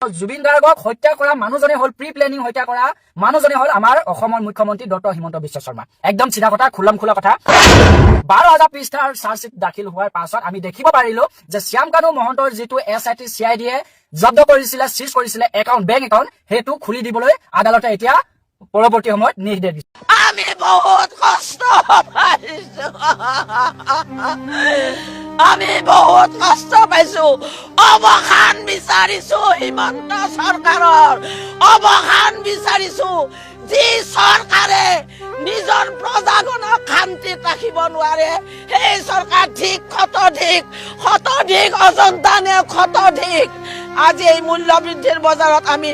জুবিন গাৰ্গক হত্যা কৰা মানুহজনে হল প্ৰি প্লেনিং হত্যা কৰা মানুহজনে হল আমাৰ অসমৰ মুখ্যমন্ত্ৰী ডক্টৰ হিমন্ত বিশ্ব শৰ্মা। একদম চিধা কথা, খোলা কথা। 12,000 পৃষ্ঠাৰ চাৰ্জশ্বিট দাখিল হোৱাৰ পাছত আমি দেখিব পাৰিলো যে শ্যাম কানু মহন্তৰ যিটো SIT CID জব্দ কৰিছিলে, সিজ কৰিছিলে বেংক একাউণ্ট, সেইটো খুলি দিবলৈ আদালতে এতিয়া পৰৱৰ্তী সময়ত নিৰ্দেশ দিছে। আমি বহুত কষ্ট পাইছো, অৱসান বিচাৰিছো, হিমন্ত চৰকাৰৰ অৱসান বিচাৰিছো। যি চৰকাৰে নিজৰ প্ৰজাজনক শান্তিত ৰাখিব নোৱাৰে, সেই চৰকাৰ ঠিক শতধিক অজন্তা নে শতধিক। আজি এই মূল্য বৃদ্ধিৰ বজাৰত আমি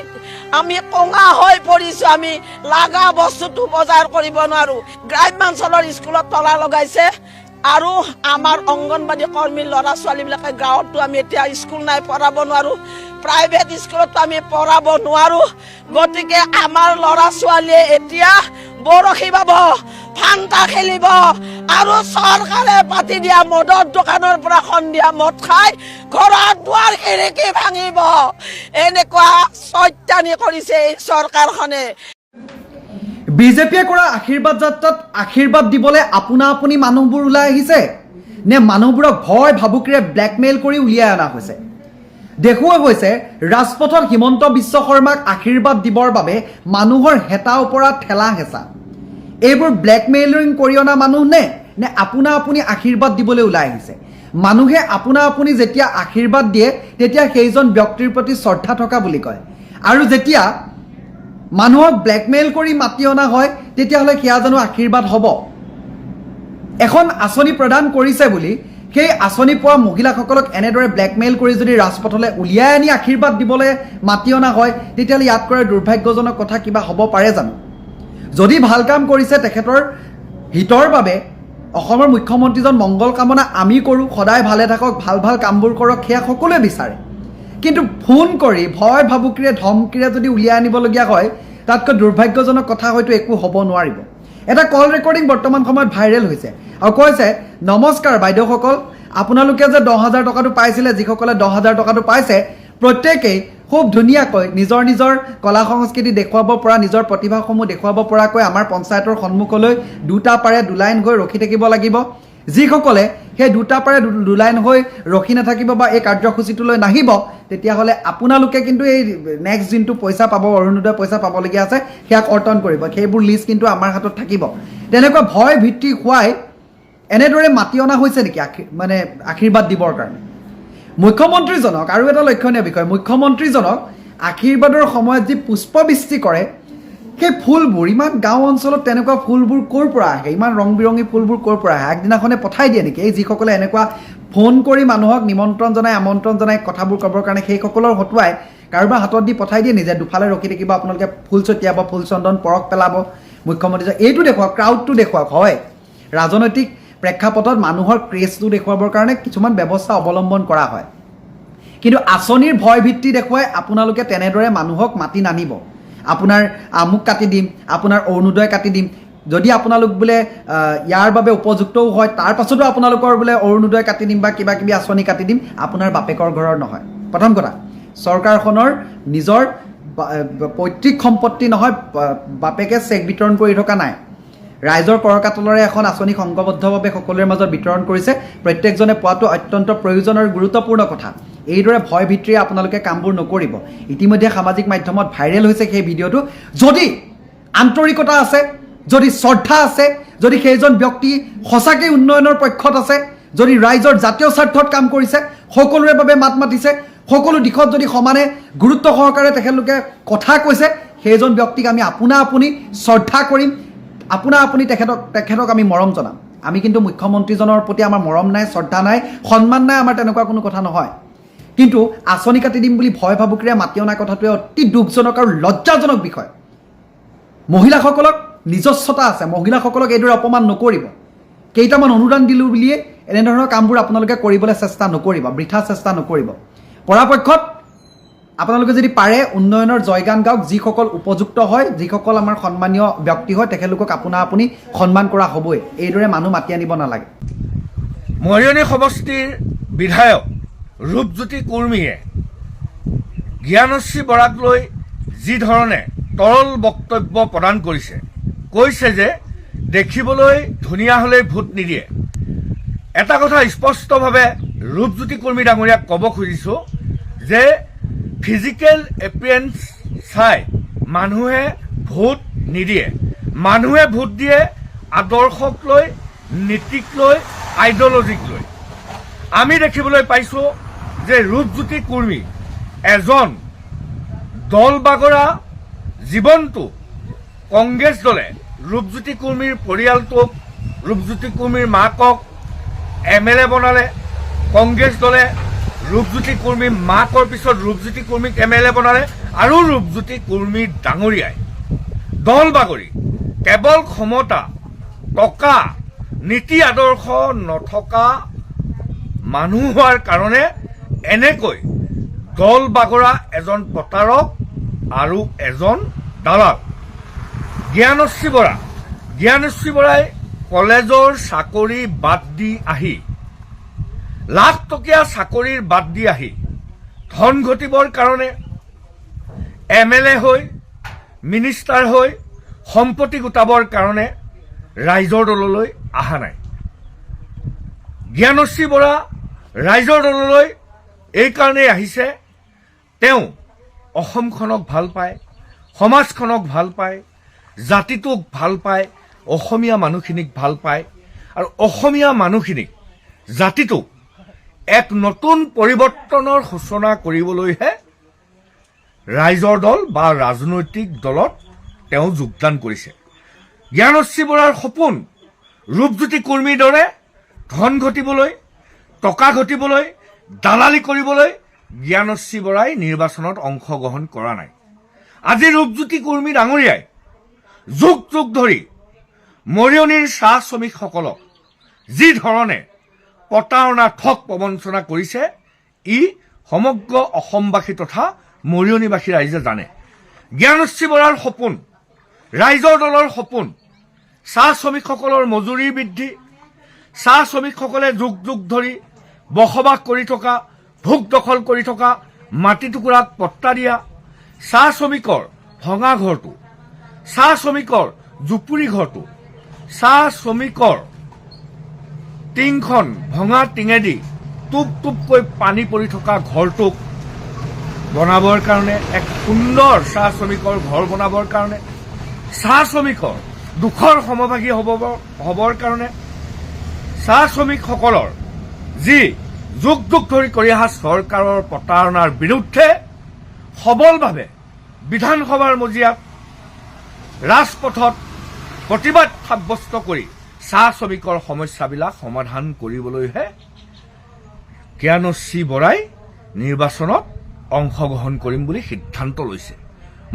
কঙা হৈ পৰিছো। আমি লাগা বস্তুটো বজাৰ কৰিব নোৱাৰো। গ্ৰাম্যাঞ্চলৰ স্কুলত তলা লগাইছে আৰু আমাৰ অংগনবাদী কৰ্মীৰ ল'ৰা ছোৱালীবিলাকে গাঁৱতো আমি এতিয়া স্কুল নাই, পঢ়াব নোৱাৰো। প্ৰাইভেট স্কুলতো আমি পঢ়াব নোৱাৰো। গতিকে আমাৰ ল'ৰা ছোৱালীয়ে এতিয়া বৰশী বাব, ফান্তা খেলিব আৰু চৰকাৰে পাতি দিয়া মদৰ দোকানৰ পৰা সন্ধিয়া মদ খাই ঘৰৰ দুৱাৰ খিৰিকী ভাঙিব। এনেকুৱা চৈতানি কৰিছে এই চৰকাৰখনে। বিজেপিয়ে কৰা আশীৰ্বাদ যাত্ৰাত আশীৰ্বাদ দিবলৈ আপোনা আপুনি মানুহবোৰ ওলাই আহিছে নে মানুহবোৰক ভয় ভাবুকিৰে ব্লেকমেইল কৰি উলিয়াই অনা হৈছে? দেখুওৱা হৈছে ৰাজপথত হিমন্ত বিশ্ব শৰ্মাক আশীৰ্বাদ দিবৰ বাবে মানুহৰ হেতা ওপৰা ঠেলা হেঁচা। এইবোৰ ব্লেকমেইলিং কৰি অনা মানুহ নে আপোনা আপুনি আশীৰ্বাদ দিবলৈ ওলাই আহিছে? মানুহে আপোনা আপুনি যেতিয়া আশীৰ্বাদ দিয়ে তেতিয়া সেইজন ব্যক্তিৰ প্ৰতি শ্ৰদ্ধা থকা বুলি কয়, আৰু যেতিয়া মানুহক ব্লেকমেইল কৰি মাতি অনা হয় তেতিয়াহ'লে সেয়া জানো আশীৰ্বাদ হ'ব? এখন আঁচনি প্ৰদান কৰিছে বুলি সেই আঁচনি পোৱা মহিলাসকলক এনেদৰে ব্লেকমেইল কৰি যদি ৰাজপথলৈ উলিয়াই আনি আশীৰ্বাদ দিবলৈ মাতি অনা হয় তেতিয়াহ'লে ইয়াত কৰে দুৰ্ভাগ্যজনক কথা কিবা হ'ব পাৰে জানো? যদি ভাল কাম কৰিছে তেখেতৰ হিতৰ বাবে অসমৰ মুখ্যমন্ত্ৰীজন মংগল কামনা আমি কৰোঁ, সদায় ভালে থাকক, ভাল কামবোৰ কৰক, সেয়া সকলোৱে বিচাৰে। কিন্তু ফোন কৰি ভয় ভাবুকিৰে ধমকিৰে যদি উলিয়াই আনিবলগীয়া হয় তাতকৈ দুৰ্ভাগ্যজনক কথা হয়তো একো হ'ব নোৱাৰিব। এটা কল ৰেকৰ্ডিং বৰ্তমান সময়ত ভাইৰেল হৈছে আৰু কৈছে, নমস্কাৰ বাইদেউসকল, আপোনালোকে যে 10,000 টকাটো পাইছিলে, যিসকলে 10,000 টকাটো পাইছে প্ৰত্যেকেই খুব ধুনীয়াকৈ নিজৰ কলা সংস্কৃতি দেখুৱাব পৰা, নিজৰ প্ৰতিভাসমূহ দেখুৱাব পৰাকৈ আমাৰ পঞ্চায়তৰ সন্মুখলৈ দুটা পাৰে দুলাইন হৈ ৰখি থাকিব লাগিব। যিসকলে সেই দুটা পাৰে দুলাইন হৈ ৰখি নাথাকিব বা এই কাৰ্যসূচীটোলৈ নাহিব তেতিয়াহ'লে আপোনালোকে কিন্তু এই নেক্সট যোনটো পইচা পাব, অৰুণোদয় পইচা পাবলগীয়া আছে, সেয়া কৰ্তন কৰিব। সেইবোৰ লিষ্ট কিন্তু আমাৰ হাতত থাকিব। তেনেকুৱা ভয় ভিত্তি খুৱাই এনেদৰে মাতি অনা হৈছে নেকি মানে আশীৰ্বাদ দিবৰ কাৰণে? মুখ্যমন্ত্ৰীজনক আৰু এটা লক্ষণীয় বিষয়, মুখ্যমন্ত্ৰীজনক আশীৰ্বাদৰ সময়ত যি পুষ্পবৃষ্টি কৰে, সেই ফুলবোৰ ইমান গাঁও অঞ্চলত তেনেকুৱা ফুলবোৰ ক'ৰ পৰা আহে? ইমান ৰং বিৰঙী ফুলবোৰ ক'ৰ পৰা আহে? আগদিনাখনে পঠাই দিয়ে নেকি? এই যিসকলে এনেকুৱা ফোন কৰি মানুহক নিমন্ত্ৰণ জনাই আমন্ত্ৰণ জনাই কথাবোৰ ক'বৰ কাৰণে সেইসকলৰ হতুৱাই কাৰোবাৰ হাতত দি পঠাই দিয়ে নিজে দুফালে ৰখি থাকিব, আপোনালোকে ফুল ছটিয়াব, ফুল চন্দন পৰশ পেলাব, মুখ্যমন্ত্ৰী এইটো দেখুৱাওক, ক্ৰাউডটো দেখুৱাওক। হয়, ৰাজনৈতিক প্ৰেক্ষাপটত মানুহৰ ক্ৰেজটো দেখুৱাবৰ কাৰণে কিছুমান ব্যৱস্থা অৱলম্বন কৰা হয়, কিন্তু আঁচনিৰ ভয় ভিত্তি দেখুৱাই আপোনালোকে তেনেদৰে মানুহক মাতি নানিব। আপোনাৰ আমুক কাটি দিম, আপোনাৰ অৰুণোদয় কাটি দিম, যদি আপোনালোক বোলে ইয়াৰ বাবে উপযুক্তও হয় তাৰ পাছতো আপোনালোকৰ বোলে অৰুণোদয় কাটি দিম বা কিবা কিবি আঁচনি কাটি দিম, আপোনাৰ বাপেকৰ ঘৰৰ নহয়। প্ৰথম কথা, চৰকাৰখনৰ নিজৰ পৈতৃক সম্পত্তি নহয়, বাপেকে চেক বিতৰণ কৰি থকা নাই। ৰাইজৰ কৰকাতলৰে এখন আঁচনি সংঘবদ্ধভাৱে সকলোৰে মাজত বিতৰণ কৰিছে। প্ৰত্যেকজনে পোৱাটো অত্যন্ত প্ৰয়োজন আৰু গুৰুত্বপূৰ্ণ কথা। এইদৰে ভয় ভিত্তিৰে আপোনালোকে কামবোৰ নকৰিব। ইতিমধ্যে সামাজিক মাধ্যমত ভাইৰেল হৈছে সেই ভিডিঅ'টো। যদি আন্তৰিকতা আছে, যদি শ্ৰদ্ধা আছে, যদি সেইজন ব্যক্তি সঁচাকৈ উন্নয়নৰ পক্ষত আছে, যদি ৰাইজৰ জাতীয় স্বাৰ্থত কাম কৰিছে, সকলোৰে বাবে মাত মাতিছে, সকলো দিশত যদি সমানে গুৰুত্ব সহকাৰে তেখেতলোকে কথা কৈছে, সেইজন ব্যক্তিক আমি আপোনা আপুনি শ্ৰদ্ধা কৰিম, আপোনা আপুনি তেখেতক আমি মৰম জনাম। আমি কিন্তু মুখ্যমন্ত্ৰীজনৰ প্ৰতি আমাৰ মৰম নাই, শ্ৰদ্ধা নাই, সন্মান নাই, আমাৰ তেনেকুৱা কোনো কথা নহয়। কিন্তু আঁচনি কাটি দিম বুলি ভয় ভাবুকিৰে মাতি অনা কথাটোৱে অতি দুখজনক আৰু লজ্জাজনক বিষয়। মহিলাসকলক নিজস্বতা আছে, মহিলাসকলক এইদৰে অপমান নকৰিব। কেইটামান অনুদান দিলোঁ বুলিয়ে এনেধৰণৰ কামবোৰ আপোনালোকে কৰিবলৈ চেষ্টা নকৰিব, বৃথা চেষ্টা নকৰিব। পৰাপক্ষত আপোনালোকে যদি পাৰে উন্নয়নৰ জয়গান গাওক, যিসকল উপযুক্ত হয়, যিসকল আমাৰ সন্মানীয় ব্যক্তি হয়, তেখেতলোকক আপোনা আপুনি সন্মান কৰা হ'বই। এইদৰে মানুহ মাতি আনিব নালাগে। মৰিয়নি সমষ্টিৰ বিধায়ক ৰূপজ্যোতি কুৰ্মীয়ে জ্ঞানশ্ৰী বৰাক লৈ যি ধৰণে তৰল বক্তব্য প্ৰদান কৰিছে, কৈছে যে দেখিবলৈ ধুনীয়া হ'লেই ভোট নিদিয়ে। এটা কথা স্পষ্টভাৱে ৰূপজ্যোতি কৰ্মী ডাঙৰীয়াক ক'ব খুজিছোঁ যে ফিজিকেল এপিয়াৰেঞ্চ চাই মানুহে ভোট নিদিয়ে। মানুহে ভোট দিয়ে আদৰ্শক লৈ, নীতিক লৈ, আইডিঅলজিক লৈ। আমি দেখিবলৈ পাইছোঁ যে ৰূপজ্যোতি কৰ্মী এজন দল বাগৰা জীৱনটো কংগ্ৰেছ দলে ৰূপজ্যোতি কৰ্মীৰ পৰিয়ালটোক, ৰূপজ্যোতি কৰ্মীৰ মাকক MLA বনালে। কংগ্ৰেছ দলে ৰূপজ্যোতি কৰ্মীৰ মাকৰ পিছত ৰূপজ্যোতি কৰ্মীক MLA বনালে আৰু ৰূপজ্যোতি কৰ্মী ডাঙৰীয়াই দল বাগৰি কেৱল ক্ষমতা, টকা, নীতি আদৰ্শ নথকা মানুহ হোৱাৰ কাৰণে এনেকৈ দল বাগৰা এজন প্ৰতাৰক আৰু এজন দালাল। জ্ঞানশ্ৰী বৰাই কলেজৰ চাকৰি বাদ দি আহি, লাখ টকীয়া চাকৰিৰ বাদ দি আহি ধন ঘটিবৰ কাৰণে MLA হৈ, মিনিষ্টাৰ হৈ সম্পত্তি গোটাবৰ কাৰণে ৰাইজৰ দললৈ অহা নাই। জ্ঞানশ্ৰী বৰা ৰাইজৰ দললৈ এইকাৰণেই আহিছে, তেওঁ অসমখনক ভাল পায়, সমাজখনক ভাল পায়, জাতিটোক ভাল পায়, অসমীয়া মানুহখিনিক ভাল পায় আৰু অসমীয়া মানুহখিনিক, জাতিটোক এক নতুন পৰিৱৰ্তনৰ সূচনা কৰিবলৈহে ৰাইজৰ দল বা ৰাজনৈতিক দলত তেওঁ যোগদান কৰিছে। জ্ঞানশ্ৰী বৰাৰ সপোন ৰূপজ্যোতি কৰ্মীৰ দৰে ধন ঘটিবলৈ, টকা ঘটিবলৈ, দালালি কৰিবলৈ জ্ঞানশ্ৰী বৰাই নিৰ্বাচনত অংশগ্ৰহণ কৰা নাই। আজি ৰূপজ্যোতি কৰ্মী ডাঙৰীয়াই যুগ যুগ ধৰি মৰিয়নিৰ চাহ শ্ৰমিকসকলক যি ধৰণে প্ৰতাৰণা, ঠগ প্ৰবঞ্চনা কৰিছে, ই সমগ্ৰ অসমবাসী তথা মৰিয়নিবাসী ৰাইজে জানে। জ্ঞানশ্ৰী বৰাৰ সপোন, ৰাইজৰ দলৰ সপোন, চাহ শ্ৰমিকসকলৰ মজুৰি বৃদ্ধি, চাহ শ্ৰমিকসকলে যুগ যুগ ধৰি বসবাস কৰি থকা, ভোগ দখল কৰি থকা মাটি টুকুৰাক পট্টা দিয়া, চাহ শ্ৰমিকৰ ভঙা ঘৰটো, চাহ শ্ৰমিকৰ জুপুৰি ঘৰটো, চাহ শ্ৰমিকৰ টিংখন ভঙা টিঙেদি টুপ টুপকৈ পানী পৰি থকা ঘৰটোক বনাবৰ কাৰণে, এক সুন্দৰ চাহ শ্ৰমিকৰ ঘৰ বনাবৰ কাৰণে, চাহ শ্ৰমিকৰ দুখৰ সমভাগী হ'বৰ কাৰণে, চাহ শ্ৰমিকসকলৰ যি যুগ যুগ ধৰি কৰি অহা চৰকাৰৰ প্ৰতাৰণাৰ বিৰুদ্ধে সবলভাৱে বিধানসভাৰ মজিয়াত, ৰাজপথত প্ৰতিবাদ সাব্যস্ত কৰি চাহ শ্ৰমিকৰ সমস্যাবিলাক সমাধান কৰিবলৈহে জ্ঞানশ্ৰী বৰাই নিৰ্বাচনত অংশগ্ৰহণ কৰিম বুলি সিদ্ধান্ত লৈছে।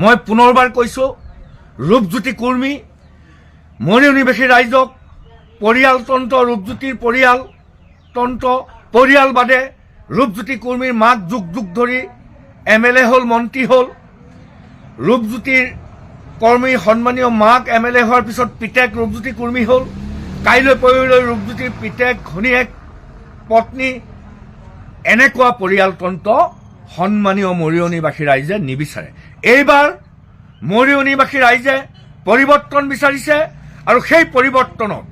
মই পুনৰবাৰ কৈছোঁ, ৰূপজ্যোতি কৰ্মী, মৰিয়নিবাসী ৰাইজক পৰিয়ালতন্ত্ৰ, ৰূপজ্যোতিৰ পৰিয়ালতন্ত্ৰ, পৰিয়াল বাদে ৰূপজ্যোতি কৰ্মীৰ মাক যুগ যুগ ধৰি MLA হ'ল, মন্ত্ৰী হ'ল, ৰূপজ্যোতিৰ কৰ্মীৰ সন্মানীয় মাক MLA হোৱাৰ পিছত পিতেক ৰূপজ্যোতি কৰ্মী হ'ল, কাইলৈ পৰহিলৈ ৰূপজ্যোতিৰ পিতেক, ঘনীয়েক, পত্নী, এনেকুৱা পৰিয়ালতন্ত্ৰ সন্মানীয় মৰিয়নিবাসী ৰাইজে নিবিচাৰে। এইবাৰ মৰিয়নিবাসী ৰাইজে পৰিৱৰ্তন বিচাৰিছে আৰু সেই পৰিৱৰ্তনত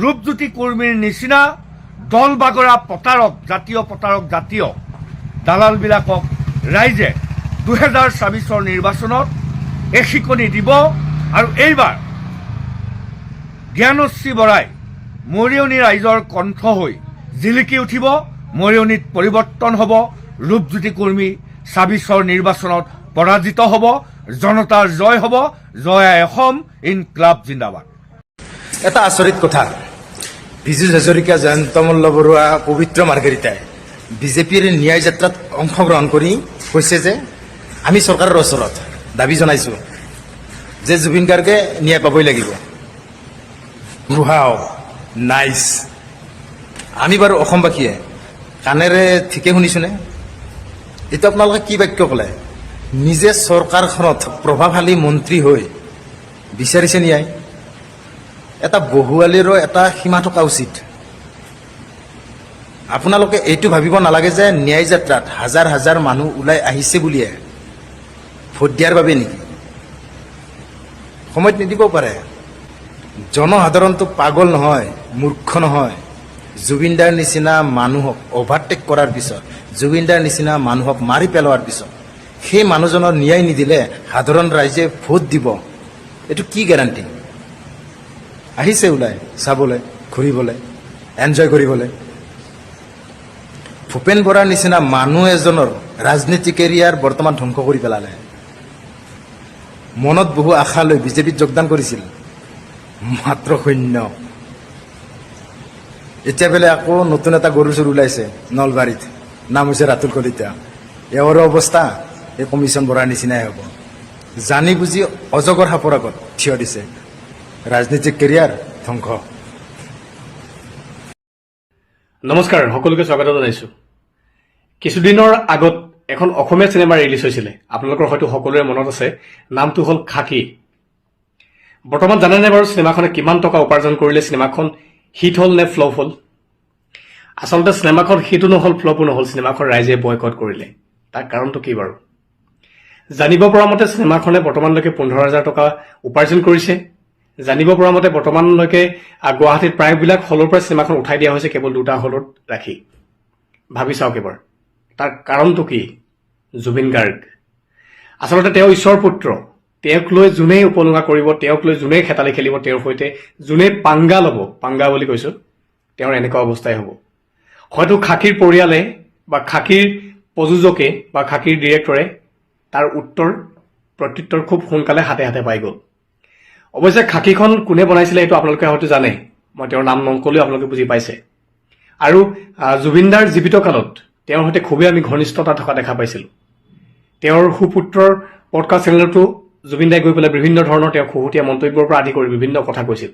ৰূপজ্যোতি কৰ্মীৰ নিচিনা দল বাগৰা প্ৰতাৰক, জাতীয় দালালবিলাকক ৰাইজে 2024 নিৰ্বাচনত এশিকনি দিব আৰু এইবাৰ জ্ঞানশ্ৰী বৰাই মৰিয়নি ৰাইজৰ কণ্ঠ হৈ জিলিকি উঠিব। মৰিয়নিত পৰিৱৰ্তন হ'ব, ৰূপজ্যোতি কৰ্মী 24 নিৰ্বাচনত পৰাজিত হ'ব, জনতাৰ জয় হ'ব। জয় আই অসম, ইনক্লাব জিন্দাবাদ। এটা আচৰিত কথা, বিজু হাজৰিকা, জয়ন্ত মল্ল বৰুৱা, পবিত্ৰ মাৰ্ঘেৰিটাই বিজেপিৰ ন্যায় যাত্ৰাত অংশগ্ৰহণ কৰি কৈছে যে আমি চৰকাৰৰ ওচৰত দাবী জনাইছোঁ যে জুবিন গাৰ্গে ন্যায় পাবই লাগিব। নাইচ। আমি বাৰু অসমবাসীয়ে কাণেৰে ঠিকে শুনিছোনে? এইটো আপোনালোকে কি বাক্য ক'লে? নিজে চৰকাৰখনত প্ৰভাৱশালী মন্ত্ৰী হৈ বিচাৰিছে ন্যায়? এটা বহুৱালীৰো এটা সীমা থকা উচিত। আপোনালোকে এইটো ভাবিব নালাগে যে ন্যায় যাত্ৰাত হাজাৰ হাজাৰ মানুহ ওলাই আহিছে বুলিয়ে ভোট দিয়াৰ বাবে নেকি? সময়ত নিদিব পাৰে। জনসাধাৰণটো পাগল নহয়, মূৰ্খ নহয়। জুবিনদাৰ নিচিনা মানুহক অভাৰটেক কৰাৰ পিছত, জুবিনদাৰ নিচিনা মানুহক মাৰি পেলোৱাৰ পিছত সেই মানুহজনৰ ন্যায় নিদিলে সাধাৰণ ৰাইজে ভোট দিব, এইটো কি গেৰাণ্টি? আহিছে ওলাই চাবলৈ, ঘূৰিবলৈ, এনজয় কৰিবলৈ। ভূপেন বৰাৰ নিচিনা মানুহ এজনৰ ৰাজনীতি কেৰিয়াৰ বৰ্তমান ধ্বংস কৰি পেলালে। মনত বহু আশা লৈ বিজেপিত যোগদান কৰিছিল, মাত্ৰ শূন্য। এতিয়া বোলে আকৌ নতুন এটা গৰু চুৰ ওলাইছে নলবাৰীত, নাম হৈছে ৰাতুল কলিতা। এওঁৰো অৱস্থা এই কমিশ্যন বৰাৰ নিচিনাই হ'ব। জানি বুজি অজগৰ সাপৰ আগত থিয় দিছে, ৰাজনীতিক কেৰিয়াৰ ধ্বংস। নমস্কাৰ, সকলোকে স্বাগত জনাইছোঁ। কিছুদিনৰ আগত এখন অসমীয়া চিনেমা ৰিলিজ হৈছিলে, আপোনালোকৰ হয়তো সকলোৰে মনত আছে, নামটো হ'ল খাকী। বৰ্তমান জানেনে বাৰু চিনেমাখনে কিমান টকা উপাৰ্জন কৰিলে? চিনেমাখন হিট হ'ল নে ফ্লপ হ'ল? আচলতে চিনেমাখন হিটো নহ'ল, ফ্লপো নহ'ল, চিনেমাখন ৰাইজে বয়কট কৰিলে। তাৰ কাৰণটো কি বাৰু? জানিব পৰা মতে চিনেমাখনে বৰ্তমানলৈকে 15,000 টকা উপাৰ্জন কৰিছে। জানিব পৰা মতে বৰ্তমানলৈকে গুৱাহাটীত প্ৰায়বিলাক হলৰ পৰা চিনেমাখন উঠাই দিয়া হৈছে, কেৱল 2টা হলত ৰাখি। ভাবি চাওক এবাৰ, তাৰ কাৰণটো কি? জুবিন গাৰ্গ। আচলতে তেওঁ ঈশ্বৰ পুত্ৰ। তেওঁক লৈ যোনেই উপলুঙা কৰিব, তেওঁক লৈ যোনেই খেতালি খেলিব, তেওঁৰ সৈতে যোনেই পাংগা ল'ব, পাংগা বুলি কৈছোঁ, তেওঁৰ এনেকুৱা অৱস্থাই হ'ব। হয়তো খাকীৰ পৰিয়ালে বা খাকীৰ প্ৰযোজকে বা খাকীৰ ডিৰেক্টৰে তাৰ প্ৰত্যুত্তৰ খুব সোনকালে হাতে হাতে পাই গ'ল। অৱশ্যে খাকীখন কোনে বনাইছিলে সেইটো আপোনালোকে হয়তো জানে, মই তেওঁৰ নাম নকলেও আপোনালোকে বুজি পাইছে। আৰু জুবিনদাৰ জীৱিত কালত তেওঁৰ সৈতে খুবেই আমি ঘনিষ্ঠতা থকা দেখা পাইছিলোঁ। তেওঁৰ সুপুত্ৰৰ পডকাষ্ট চেনেলতো জুবিনদাই গৈ পেলাই বিভিন্ন ধৰণৰ তেওঁৰ খুহুতীয়া মন্তব্যৰ পৰা আদি কৰি বিভিন্ন কথা কৈছিল।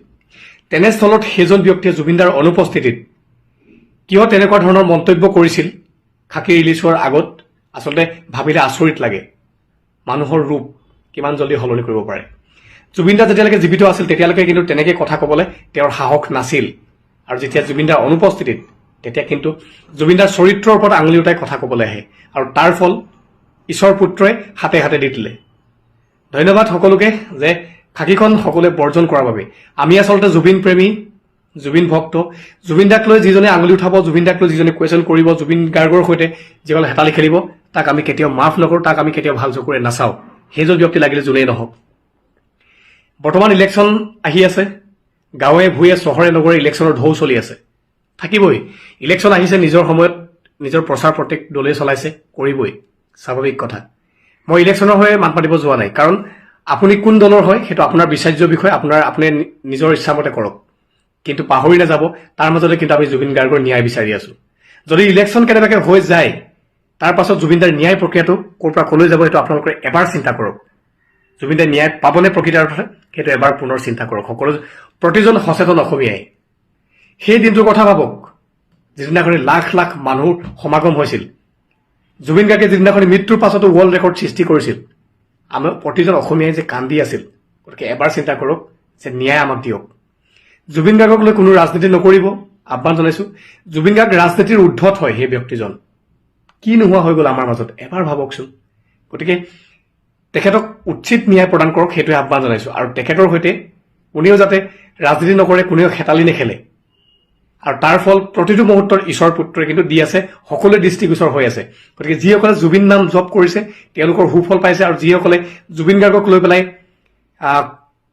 তেনেস্থলত সেইজন ব্যক্তিয়ে জুবিনদাৰ অনুপস্থিতিত কিয় তেনেকুৱা ধৰণৰ মন্তব্য কৰিছিল খাকী ৰিলিজ হোৱাৰ আগত, আচলতে ভাবিলে আচৰিত লাগে। মানুহৰ ৰূপ কিমান জলদি সলনি কৰিব পাৰে। জুবিনদা যেতিয়ালৈকে জীৱিত আছিল তেতিয়ালৈকে কিন্তু তেনেকৈ কথা ক'বলৈ তেওঁৰ সাহস নাছিল, আৰু যেতিয়া জুবিনদাৰ অনুপস্থিতিত তেতিয়া কিন্তু জুবিনদাৰ চৰিত্ৰৰ ওপৰত আঙুলি উঠাই কথা ক'বলৈ আহে, আৰু তাৰ ফল ঈশ্বৰ পুত্ৰই হাতে হাতে দি দিলে। ধন্যবাদ সকলোকে যে খাকীখন সকলোৱে বৰ্জন কৰাৰ বাবে। আমি আচলতে জুবিন প্ৰেমী, জুবিন ভক্ত। জুবিনদাক লৈ যিজনে আঙুলি উঠাব, জুবিনদাক লৈ যিজনে কুৱেশ্যন কৰিব, জুবিন গাৰ্গৰ সৈতে যিসকলে হেতালি খেলিব, তাক আমি কেতিয়াও মাফ নকৰোঁ, তাক আমি কেতিয়াও ভাল চকুৰে নাচাওঁ, সেইজন ব্যক্তি লাগিলে যোনেই নহওক। বৰ্তমান ইলেকশ্যন আহি আছে, গাঁৱে ভূঞে চহৰে নগৰে ইলেকশ্যনৰ ঢৌ চলি আছে, থাকিবই। ইলেকশ্যন আহিছে, নিজৰ সময়ত নিজৰ প্ৰচাৰ প্ৰত্যেক দলেই চলাইছে, কৰিবই, স্বাভাৱিক কথা। মই ইলেকশ্যনৰ হৈ মান পাতিব যোৱা নাই, কাৰণ আপুনি কোন দলৰ হয় সেইটো আপোনাৰ বিচাৰ্য বিষয়, আপুনি নিজৰ ইচ্ছামতে কৰক। কিন্তু পাহৰি নাযাব, তাৰ মাজতে কিন্তু আমি জুবিন গাৰ্গৰ ন্যায় বিচাৰি আছোঁ। যদি ইলেকশ্যন কেনেবাকৈ হৈ যায়, তাৰ পাছত জুবিনদাৰ ন্যায় প্ৰক্ৰিয়াটো ক'ৰ পৰা ক'লৈ যাব সেইটো আপোনালোকে এবাৰ চিন্তা কৰক। জুবিনদাই ন্যায় পাবনে প্ৰকৃত অৰ্থে, সেইটো এবাৰ পুনৰ চিন্তা কৰক প্ৰতিজন সচেতন অসমীয়াই। সেই দিনটোৰ কথা ভাবক যিদিনাখনি লাখ লাখ মানুহৰ সমাগম হৈছিল। জুবিন গাৰ্গে যিদিনাখনি মৃত্যুৰ পাছতো ৱৰ্ল্ড ৰেকৰ্ড সৃষ্টি কৰিছিল, আমি প্ৰতিজন অসমীয়াই যে কান্দি আছিল। গতিকে এবাৰ চিন্তা কৰক যে ন্যায় আমাক দিয়ক। জুবিন গাৰ্গক লৈ কোনো ৰাজনীতি নকৰিব, আহ্বান জনাইছোঁ। জুবিন গাৰ্গ ৰাজনীতিৰ ঊৰ্ধত হয় সেই ব্যক্তিজন। কি নোহোৱা হৈ গ'ল আমাৰ মাজত, এবাৰ ভাবকচোন। গতিকে তেখেতক উচিত ন্যায় প্ৰদান কৰক, সেইটোৱে আহ্বান জনাইছোঁ। আৰু তেখেতৰ সৈতে কোনেও যাতে ৰাজনীতি নকৰে, কোনেও খেতালি নেখেলে। আৰু তাৰ ফল প্ৰতিটো মুহূৰ্তত ঈশ্বৰ পুত্ৰই কিন্তু দি আছে, সকলোৱে দৃষ্টিগোচৰ হৈ আছে। গতিকে যিসকলে জুবিন নাম জপ কৰিছে তেওঁলোকৰ সুফল পাইছে, আৰু যিসকলে জুবিন গাৰ্গক লৈ পেলাই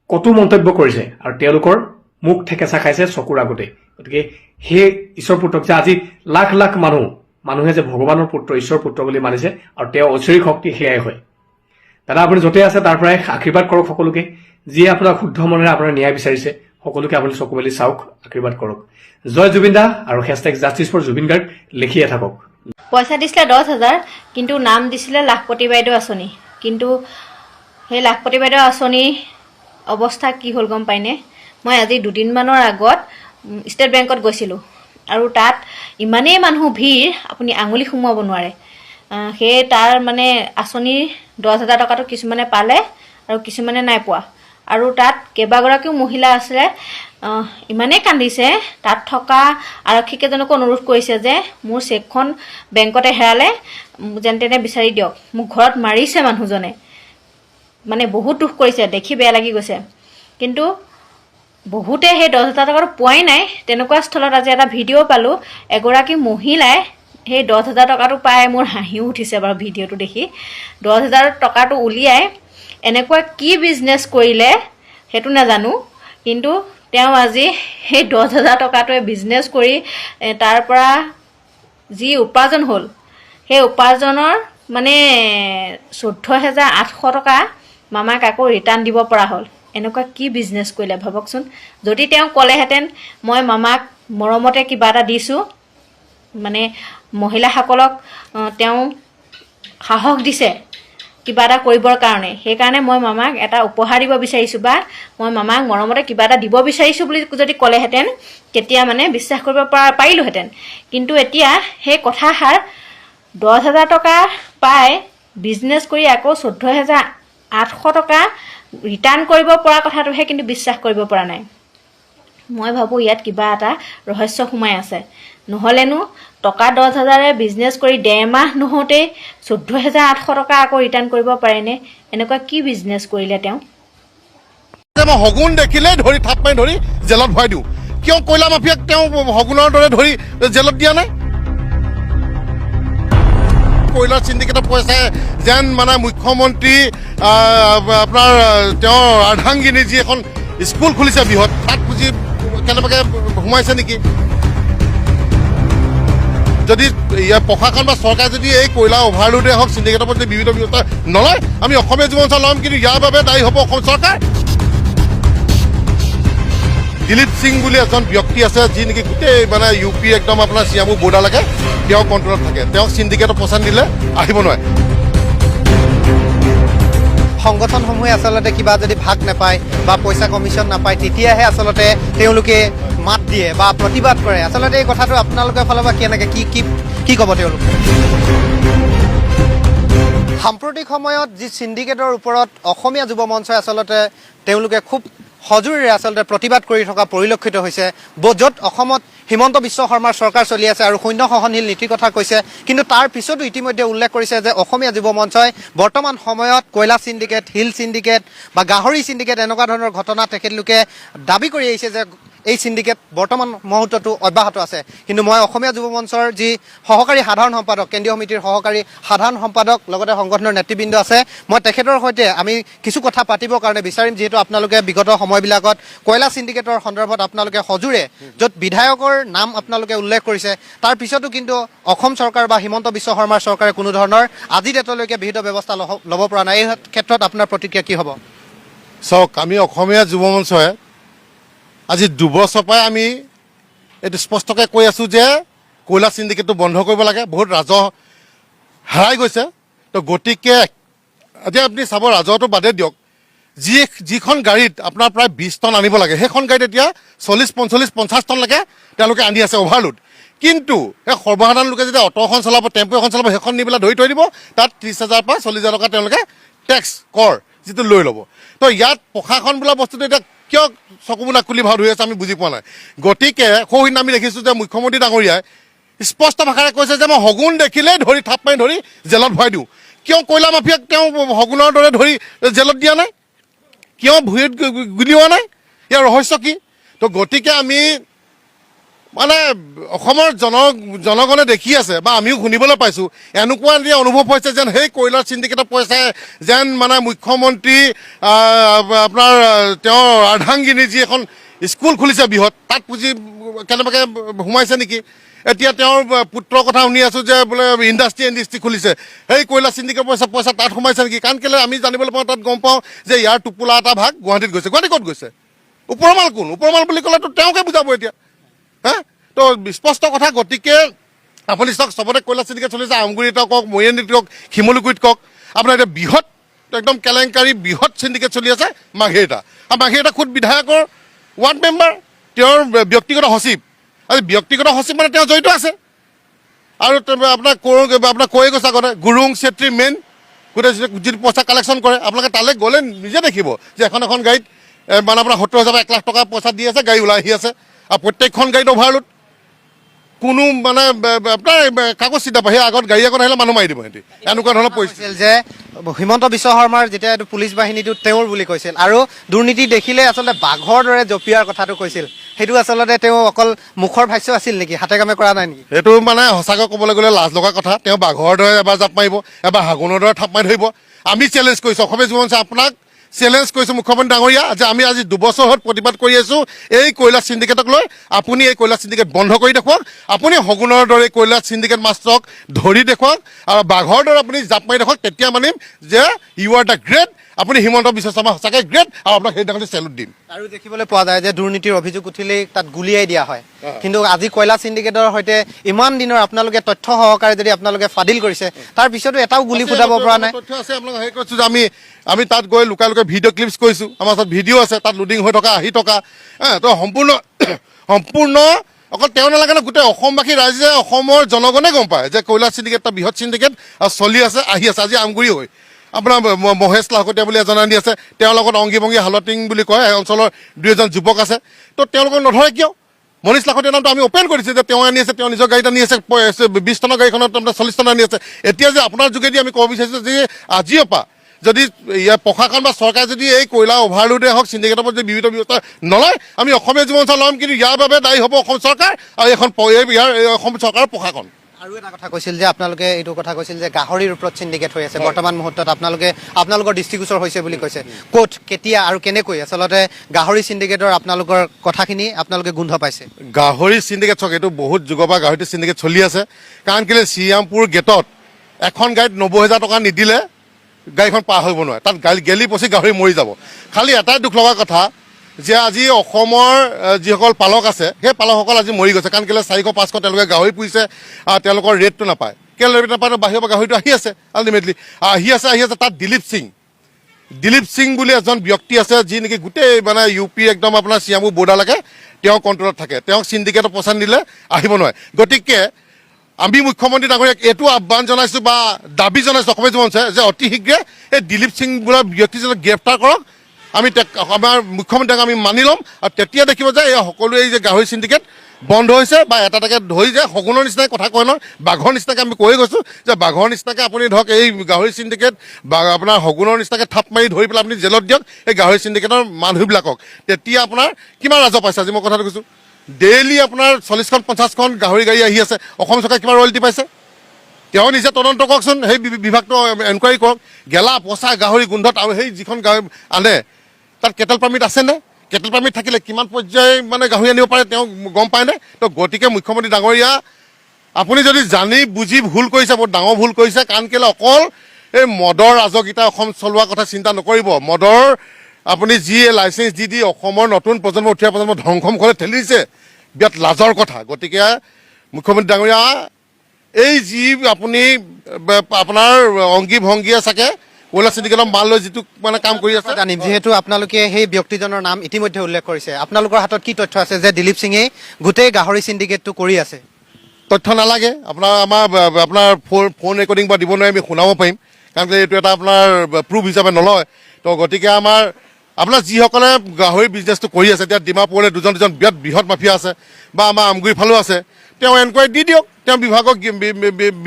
কটু মন্তব্য কৰিছে আৰু তেওঁলোকৰ মুখ ঠেকেচা খাইছে চকুৰ আগতে। গতিকে সেই ঈশ্বৰ পুত্ৰক যে আজি লাখ লাখ মানুহে যে ভগৱানৰ পুত্ৰ, ঈশ্বৰ পুত্ৰ বুলি মানিছে, আৰু তেওঁ ঐশ্বৰিক শক্তি সেয়াই হয়। দাদা আপুনি য'তে আছে তাৰ পৰাই আশীৰ্বাদ কৰক সকলোকে। যিয়ে আপোনাক শুদ্ধ মনেৰে আপোনাৰ ন্যায় বিচাৰিছে সকলোকে আপুনি চকু মেলি চাওক, আশীৰ্বাদ কৰক। জয় জুবিন দা আৰু #জাষ্টিছ ফৰ জুবিন গাৰ্গ লিখিয়ে থাকক। পইচা দিছিলে 10,000, কিন্তু নাম দিছিলে লাখপতি বাইদেউ আঁচনি। কিন্তু সেই লাখপতি বাইদেউ আঁচনি অৱস্থা কি হ'ল গম পাইনে? মই আজি 2 দিনমানৰ আগত ষ্টেট বেংকত গৈছিলোঁ, আৰু তাত ইমানেই মানুহ ভিৰ আপুনি আঙুলি সুমুৱাব নোৱাৰে। সেই তাৰ মানে আঁচনিৰ 10,000 টকাটো কিছুমানে পালে আৰু কিছুমানে নাই পোৱা। আৰু তাত কেইবাগৰাকীও মহিলা আছিলে, ইমানেই কান্দিছে। তাত থকা আৰক্ষীকেইজনকো অনুৰোধ কৰিছে যে মোৰ চেকখন বেংকতে হেৰালে, যেন তেনে বিচাৰি দিয়ক, মোক ঘৰত মাৰিছে মানুহজনে। মানে বহুত দুখ কৰিছে, দেখি বেয়া লাগি গৈছে। কিন্তু বহুতে সেই 10,000 টকাটো পোৱাই নাই। তেনেকুৱা স্থলত আজি এটা ভিডিঅ' পালোঁ, এগৰাকী মহিলাই সেই 10,000 টকাটো পাই মোৰ হাঁহিও উঠিছে বাৰু ভিডিঅ'টো দেখি। 10,000 টকাটো উলিয়াই এনেকুৱা কি বিজনেছ কৰিলে সেইটো নাজানো, কিন্তু তেওঁ আজি সেই 10,000 টকাটোৱে বিজনেছ কৰি তাৰ পৰা যি উপাৰ্জন হ'ল, সেই উপাৰ্জনৰ মানে 14,800 টকা মামাক আকৌ ৰিটাৰ্ণ দিব পৰা হ'ল। এনেকুৱা কি বিজনেছ কৰিলে ভাবকচোন। যদি তেওঁ ক'লেহেঁতেন মই মামাক মৰমতে কিবা এটা দিছোঁ, মানে মহিলাসকলক তেওঁ সাহস দিছে কিবা এটা কৰিবৰ কাৰণে, সেইকাৰণে মই মামাক এটা উপহাৰ দিব বিচাৰিছোঁ বা মই মামাক মৰমতে কিবা এটা দিব বিচাৰিছোঁ বুলি যদি ক'লেহেঁতেন, তেতিয়া মানে বিশ্বাস কৰিব পাৰিলোহেঁতেন। কিন্তু এতিয়া সেই কথাষাৰ 10,000 টকা পাই বিজনেছ কৰি আকৌ 14,800 টকা ৰিটাৰ্ণ কৰিব পৰা কথাটোহে কিন্তু বিশ্বাস কৰিব পৰা নাই। মই ভাবোঁ ইয়াত কিবা এটা ৰহস্য সোমাই আছে। নহ'লেনো টকা 10,000ৰে বিজনেছ কৰি 1.5 মাহ নহওঁতেই 14,800 টকা আকৌ ৰিটাৰ্ণ কৰিব পাৰেনে? এনেকুৱা কি বিজনেছ কৰিলে তেওঁ? মই শগুন দেখিলেই ধৰি থাপ মাৰি ধৰি জেলত ভৰাই দিওঁ। কিয় কয়লা মাফিয়াক তেওঁ শগুনৰ দৰে ধৰি জেলত দিয়া নাই? কয়লাৰ চিণ্ডিকেটৰ পইচাই যেন মানে মুখ্যমন্ত্ৰী আপোনাৰ তেওঁৰ আৰ্ধাংগিনী যি এখন স্কুল খুলিছে বৃহৎ, তাত পুঁজি কেনেবাকৈ সোমাইছে নেকি? যদি প্ৰশাসন বা চৰকাৰে যদি এই কয়লা অভাৰলোডে হওক, চিণ্ডিকেটৰ পৰা যদি বিবিধ ব্যৱস্থা নলয়, আমি অসমীয়া যুৱ মঞ্চ ল'ম, কিন্তু ইয়াৰ বাবে দায়ী হ'ব অসম চৰকাৰ। দিলীপ সিং বুলি এজন ব্যক্তি আছে, যি নেকি গোটেই মানে UP একদম আপোনাৰ চিয়ামু বৰ্ডাৰলৈকে তেওঁ কণ্ট্ৰলত থাকে। তেওঁক চিণ্ডিকেটৰ পইচা দিলে আহিব নোৱাৰে। সংগঠনসমূহে আচলতে কিবা যদি ভাগ নাপায় বা পইচা কমিশ্যন নাপায়, তেতিয়াহে আচলতে তেওঁলোকে মাত দিয়ে বা প্ৰতিবাদ কৰে। আচলতে এই কথাটো আপোনালোকৰ ফালৰ পৰা কেনেকৈ কি ক'ব তেওঁলোকে? সাম্প্ৰতিক সময়ত যি চিণ্ডিকেটৰ ওপৰত অসমীয়া যুৱ মঞ্চই আচলতে তেওঁলোকে খুব সজোৰেৰে আচলতে প্ৰতিবাদ কৰি থকা পৰিলক্ষিত হৈছে। য'ত অসমত হিমন্ত বিশ্ব শৰ্মাৰ চৰকাৰ চলি আছে আৰু শূন্য সহনশীল নীতিৰ কথা কৈছে, কিন্তু তাৰ পিছতো ইতিমধ্যে উল্লেখ কৰিছে যে অসমীয়া যুৱ মঞ্চই বৰ্তমান সময়ত কয়লা চিণ্ডিকেট, শিল চিণ্ডিকেট বা গাহৰি চিণ্ডিকেট এনেকুৱা ধৰণৰ ঘটনা তেখেতলোকে দাবী কৰি আহিছে যে এই চিণ্ডিকেট বৰ্তমান মুহূৰ্ততো অব্যাহত আছে। কিন্তু মই অসমীয়া যুৱ মঞ্চৰ যি সহকাৰী সাধাৰণ সম্পাদক, কেন্দ্ৰীয় সমিতিৰ সহকাৰী সাধাৰণ সম্পাদক, লগতে সংগঠনৰ নেতৃবৃন্দ আছে, মই তেখেতৰ সৈতে আমি কিছু কথা পাতিবৰ কাৰণে বিচাৰিম। যিহেতু আপোনালোকে বিগত সময়বিলাকত কয়লা চিণ্ডিকেটৰ সন্দৰ্ভত আপোনালোকে সজোৰে য'ত বিধায়কৰ নাম আপোনালোকে উল্লেখ কৰিছে, তাৰ পিছতো কিন্তু অসম চৰকাৰ বা হিমন্ত বিশ্ব শৰ্মাৰ চৰকাৰে কোনো ধৰণৰ আজি ডেটলৈকে বিহিত ব্যৱস্থা ল'ব পৰা নাই। এই ক্ষেত্ৰত আপোনাৰ প্ৰতিক্ৰিয়া কি হ'ব? চাওক, আমি অসমীয়া যুৱ মঞ্চই আজি 2 বছৰ পৰাই আমি এইটো স্পষ্টকৈ কৈ আছোঁ যে কয়লা চিণ্ডিকেটটো বন্ধ কৰিব লাগে। বহুত ৰাজহ হেৰাই গৈছে। তো গতিকে এতিয়া আপুনি চাব, ৰাজহটো বাদে দিয়ক, যিখন গাড়ীত আপোনাৰ প্ৰায় 20 টন আনিব লাগে, সেইখন গাড়ীত এতিয়া 40, 45, 50 টনলৈকে তেওঁলোকে আনি আছে অভাৰলোড। কিন্তু সেই সৰ্বসাধাৰণ লোকে যেতিয়া অটো এখন চলাব, টেম্পু এখন চলাব, সেইখন নি পেলাই ধৰি থৈ দিব, তাত 30,000 পৰা 40,000 টকা তেওঁলোকে টেক্স কৰ যিটো লৈ ল'ব। তো ইয়াত প্ৰশাসন বোলা বস্তুটো এতিয়া কিয় চকু নাকুলি ভাও ধৰি আছে আমি বুজি পোৱা নাই। গতিকে সৌহিন আমি দেখিছোঁ যে মুখ্যমন্ত্ৰী ডাঙৰীয়াই স্পষ্ট ভাষাৰে কৈছে যে মই শগুন দেখিলেই ধৰি থাপ মাৰি ধৰি জেলত ভৰাই দিওঁ। কিয় কয়লা মাফিয়াক তেওঁ শগুনৰ দৰে ধৰি জেলত দিয়া নাই? কিয় ভুঁইত গুলিওৱা নাই? ইয়াৰ ৰহস্য কি? তো গতিকে আমি মানে অসমৰ জনগণে দেখি আছে বা আমিও শুনিবলৈ পাইছোঁ, এনেকুৱা এতিয়া অনুভৱ হৈছে যেন সেই কয়লাৰ চিণ্ডিকেটৰ পইচাই যেন মানে মুখ্যমন্ত্ৰী আপোনাৰ তেওঁৰ আৰ্ধাংগিনী যি এখন স্কুল খুলিছে বৃহৎ, তাত পুঁজি কেনেবাকৈ সোমাইছে নেকি? এতিয়া তেওঁৰ পুত্ৰৰ কথা শুনি আছোঁ যে বোলে ইণ্ডাষ্ট্ৰি খুলিছে, সেই কয়লা চিণ্ডিকেটৰ পইচা তাত সোমাইছে নেকি? কাৰণ কেলৈ আমি জানিবলৈ পাওঁ, তাত গম পাওঁ যে ইয়াৰ টোপোলা এটা ভাগ গুৱাহাটীত গৈছে। গুৱাহাটী ক'ত গৈছে? ওপৰমাল কোন? ওপৰমাল বুলি ক'লেতো তেওঁকে বুজাব এতিয়া। হা, তো স্পষ্ট কথা। গতিকে আপুনি চাওক, চবতে কয়লা চিণ্ডিকেট চলিছে। আমগুৰিত কওক, মৰিয়নিত কওক, শিমলুগুৰিত কওক, আপোনাৰ এতিয়া বৃহৎ একদম কেলেংকাৰী বৃহৎ চিণ্ডিকেট চলি আছে মাঘেৰিটা। আৰু মাঘেৰিটা খুদ বিধায়কৰ ৱাৰ্ড মেম্বাৰ, তেওঁৰ ব্যক্তিগত সচিব। আৰু ব্যক্তিগত সচিব মানে তেওঁ জড়িত আছে। আৰু আপোনাৰ কৈয়ে গৈছে আগতে, গুৰুং চেত্ৰী মেইন গোটেই যিটো পইচা কালেকশ্যন কৰে। আপোনালোকে তালৈ গ'লে নিজে দেখিব যে এখন গাড়ীত মানে আপোনাৰ 70,000 1 লাখ টকা পইচা দি আছে, গাড়ী ওলাই আহি আছে। আৰু প্ৰত্যেকখন গাড়ীত অভাৰলোড। কোনো মানে আপোনাৰ কাগজ চিন্তা পায় সেই আগত গাড়ী আগত আহিলে মানুহ মাৰি দিব সিহঁতি এনেকুৱা ধৰণৰ পৰিস্থিতি কৈছিল যে হিমন্ত বিশ্ব শৰ্মাৰ যেতিয়া এইটো পুলিচ বাহিনীটো তেওঁৰ বুলি কৈছিল আৰু দুৰ্নীতি দেখিলে আচলতে বাঘৰ দৰে জঁপিয়াৰ কথাটো কৈছিল সেইটো আচলতে তেওঁ অকল মুখৰ ভাষ্য আছিল নেকি হাতে কামে কৰা নাই নেকি সেইটো মানে সঁচাকৈ ক'বলৈ গ'লে লাজ লগা কথা তেওঁ বাঘৰ দৰে এবাৰ জাপ মাৰিব এবাৰ হাগুনৰ দৰে থাপ মাৰি ধৰিব আমি চেলেঞ্জ কৰিছোঁ অসমীয়া যুৱ মঞ্চে আপোনাক চেলেঞ্জ কৰিছোঁ মুখ্যমন্ত্ৰী ডাঙৰীয়া যে আমি আজি 2 বছৰ হ'ল প্ৰতিবাদ কৰি আছোঁ এই কয়লা চিণ্ডিকেটক লৈ আপুনি এই কয়লা চিণ্ডিকেট বন্ধ কৰি দেখুৱাওক আপুনি শগুনৰ দৰে কয়লা চিণ্ডিকেট মাষ্টৰক ধৰি দেখুৱাওক আৰু বাঘৰ দৰে আপুনি জাপ মাৰি দেখুৱাওক তেতিয়া মানিম যে ইউ আৰ দ্য গ্ৰেট আপুনি হিমন্ত বিশ্ব শৰ্মা সঁচাকৈ গ্ৰেট আৰু আপোনাক সেইদিনাখনি চেলুট দিম আৰু দেখিবলৈ পোৱা যায় যে দুৰ্নীতিৰ অভিযোগ উঠিলেই তাত গুলিয়াই দিয়া হয় কিন্তু আজি কয়লা চিণ্ডিকেটৰ সৈতে ইমান দিনৰ আপোনালোকে তথ্য সহকাৰে যদি আপোনালোকে ফাদিল কৰিছে তাৰ পিছতো এটাও গুলি ফুটাব পৰা নাই তথ্য আছে আপোনাক হেৰি কৈছোঁ যে আমি তাত গৈ লুকাই লুকাই ভিডিঅ' ক্লিপছ কৰিছোঁ আমাৰ ওচৰত ভিডিঅ' আছে তাত লোডিং হৈ থকা আহি থকা তো সম্পূৰ্ণ অকল তেওঁ নালাগে ন গোটেই অসমবাসী ৰাইজে অসমৰ জনগণে গম পায় যে কয়লা চিণ্ডিকেট এটা বৃহৎ চিণ্ডিকেট চলি আছে আহি আছে আজি আমগুৰি হৈ আপোনাৰ মহেশ লাহকটীয়া বুলি এজন আনি আছে তেওঁৰ লগত অংগী ভংগী হালটিং বুলি কয় এই অঞ্চলৰ 2 এজন যুৱক আছে তো তেওঁলোকক নধৰে কিয় মনীষ লাহকটীয়াৰ নামটো আমি অপেন কৰিছোঁ যে তেওঁ আনি আছে তেওঁ নিজৰ গাড়ীত আনি আছে 20 টনৰ গাড়ীখনত আপোনাৰ 40 টন আনি আছে এতিয়া যে আপোনাৰ যোগেদি আমি ক'ব বিচাৰিছোঁ যে আজিৰ পৰা যদি ইয়াৰ প্ৰশাসন বা চৰকাৰে যদি এই কয়লা অভাৰলোডে হওক চিণ্ডিকেটৰ ওপৰত যদি বিহিত ব্যৱস্থা নলয় আমি অসমীয়া যুৱ মঞ্চ ল'ম কিন্তু ইয়াৰ বাবে দায়ী হ'ব অসম চৰকাৰ আৰু অসম চৰকাৰৰ প্ৰশাসন আৰু এটা কথা কৈছিল যে আপোনালোকে এইটো কথা কৈছিল যে গাহৰিৰ ওপৰত চিণ্ডিকেট হৈ আছে বৰ্তমান মুহূৰ্তত আপোনালোকৰ দৃষ্টিগোচৰ হৈছে বুলি কৈছে ক'ত কেতিয়া আৰু কেনেকৈ আচলতে গাহৰি চিণ্ডিকেটৰ আপোনালোকৰ কথাখিনি আপোনালোকে গোন্ধ পাইছে গাহৰি চিণ্ডিকেট চক এইটো বহুত যুগৰ পৰা গাহৰি চিণ্ডিকেট চলি আছে কাৰণ কেলৈ শ্ৰীৰামপুৰ গেটত এখন গাড়ীত 90,000 টকা নিদিলে গাড়ীখন পাৰ হ'ব নোৱাৰে তাত গেলি পচি গাহৰি মৰি যাব খালি এটাই দুখ লগা কথা যে আজি অসমৰ যিসকল পালক আছে সেই পালকসকল আজি মৰি গৈছে কাৰণ কেলৈ 400-500 তেওঁলোকে গাহৰি পুহিছে তেওঁলোকৰ ৰেটটো নাপায় কেলৈ ৰেট নাপায় বাহিৰৰ পৰা গাহৰিটো আহি আছে আল্টিমেটলি আহি আছে তাত দিলীপ সিং বুলি এজন ব্যক্তি আছে যি নেকি গোটেই মানে ইউপি একদম আপোনাৰ শ্ৰীৰামপুৰ বৰ্ডাৰলৈকে তেওঁ কণ্ট্ৰলত থাকে তেওঁক চিণ্ডিকেটৰ পইচা নিদিলে আহিব নোৱাৰে গতিকে আমি মুখ্যমন্ত্ৰী ডাঙৰীয়াক এইটো আহ্বান জনাইছোঁ বা দাবী জনাইছোঁ অসমীয়া যুৱ মঞ্চে যে অতি শীঘ্ৰে এই দিলীপ সিং বোলা ব্যক্তিজনক গ্ৰেপ্তাৰ কৰক আমি আমাৰ মুখ্যমন্ত্ৰীক আমি মানি ল'ম আৰু তেতিয়া দেখিব যে এই সকলোৱে এই যে গাহৰি চিণ্ডিকেট বন্ধ হৈছে বা এটা ধৰি যে শগুনৰ নিচিনাকৈ কথা কয় নহয় বাঘৰ নিচিনাকৈ আমি কৈ গৈছোঁ যে বাঘৰ নিচিনাকৈ আপুনি ধৰক এই গাহৰি চিণ্ডিকেট বা আপোনাৰ শগুনৰ নিচিনাকৈ থাপ মাৰি ধৰি পেলাই আপুনি জেলত দিয়ক এই গাহৰি চিণ্ডিকেটৰ মানুহবিলাকক তেতিয়া আপোনাৰ কিমান ৰাজহ পাইছে আজি মই কথাটো কৈছোঁ ডেইলি আপোনাৰ 40খন 50খন গাহৰি গাড়ী আহি আছে অসম চৰকাৰে কিমান ৰয়েল্টি পাইছে তেওঁ নিজে তদন্ত কৰকচোন সেই বিভাগটো এনকুৱাৰী কৰক গেলা পচা গাহৰি গোন্ধত আৰু সেই যিখন গাহৰি আনে তাত কেটেল পাৰ্মিট আছেনে কেটেল পাৰ্মিট থাকিলে কিমান পৰ্যায় মানে গাহৰি আনিব পাৰে তেওঁ গম পায়নে তো গতিকে মুখ্যমন্ত্ৰী ডাঙৰীয়া আপুনি যদি জানি বুজি ভুল কৰিছে বহুত ডাঙৰ ভুল কৰিছে কাৰণ কেলৈ অকল এই মদৰ ৰাজগীতা অসম চলোৱাৰ কথা চিন্তা নকৰিব মদৰ আপুনি যি লাইচেঞ্চ দি অসমৰ নতুন প্ৰজন্ম উঠি অহা প্ৰজন্ম ধ্বংসম কৰি ঠেলি দিছে বিৰাট লাজৰ কথা গতিকে মুখ্যমন্ত্ৰী ডাঙৰীয়া এই যি আপুনি আপোনাৰ অংগী ভংগীয়ে চাগে কয়লা চিণ্ডিকেটৰ মাল লৈ যিটো মানে কাম কৰি আছে জানিম যিহেতু আপোনালোকে সেই ব্যক্তিজনৰ নাম ইতিমধ্যে উল্লেখ কৰিছে আপোনালোকৰ হাতত কি তথ্য আছে যে দিলীপ সিঙে গোটেই গাহৰি চিণ্ডিকেটটো কৰি আছে তথ্য নালাগে আপোনাৰ ফোন ৰেকৰ্ডিং বা দিব নোৱাৰি আমি শুনাব পাৰিম কাৰণ এইটো এটা আপোনাৰ প্ৰুফ হিচাপে নলয় তো গতিকে আপোনাৰ যিসকলে গাহৰি বিজনেছটো কৰি আছে এতিয়া ডিমাপুৰলৈ দুজন বিৰাট বৃহৎ মাফিয়া আছে বা আমাৰ আমগুৰিৰ ফালেও আছে তেওঁ এনকুৱাৰী দি দিয়ক তেওঁ